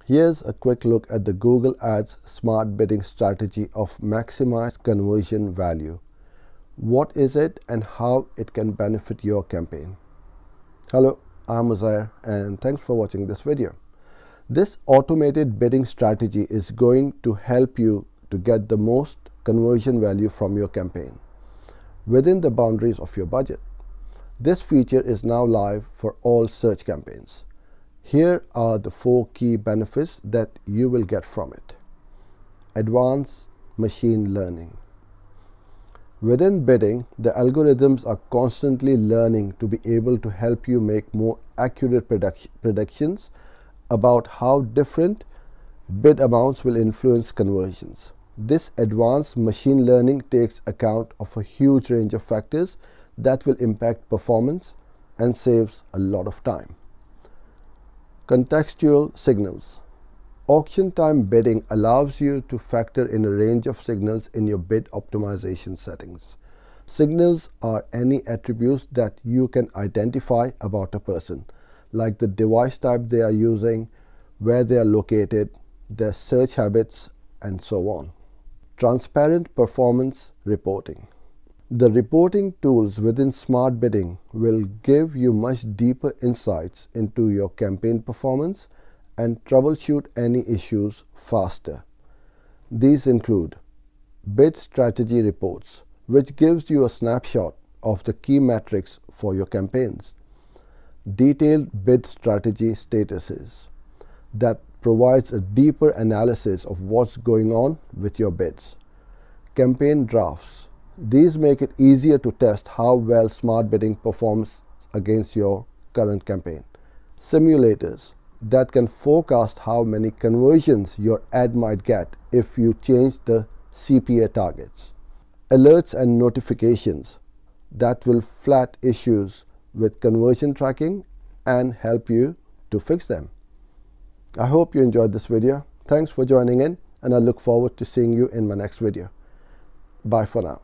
Here's a quick look at the Google Ads smart bidding strategy of maximize conversion value. What is it and how it can benefit your campaign? Hello, I'm Uzair and thanks for watching this video. This automated bidding strategy is going to help you to get the most conversion value from your campaign within the boundaries of your budget. This feature is now live for all search campaigns. Here are the 4 key benefits that you will get from it. Advanced machine learning. Within bidding, the algorithms are constantly learning to be able to help you make more accurate predictions about how different bid amounts will influence conversions. This advanced machine learning takes account of a huge range of factors that will impact performance and saves a lot of time. Contextual signals. Auction time bidding allows you to factor in a range of signals in your bid optimization settings. Signals are any attributes that you can identify about a person, like the device type they are using, where they are located, their search habits, and so on. Transparent performance reporting. The reporting tools within Smart Bidding will give you much deeper insights into your campaign performance and troubleshoot any issues faster. These include bid strategy reports, which gives you a snapshot of the key metrics for your campaigns. Detailed bid strategy statuses that provides a deeper analysis of what's going on with your bids. Campaign drafts. These make it easier to test how well smart bidding performs against your current campaign. Simulators that can forecast how many conversions your ad might get if you change the CPA targets. Alerts and notifications that will flag issues with conversion tracking and help you to fix them. I hope you enjoyed this video. Thanks for joining in, and I look forward to seeing you in my next video. Bye for now.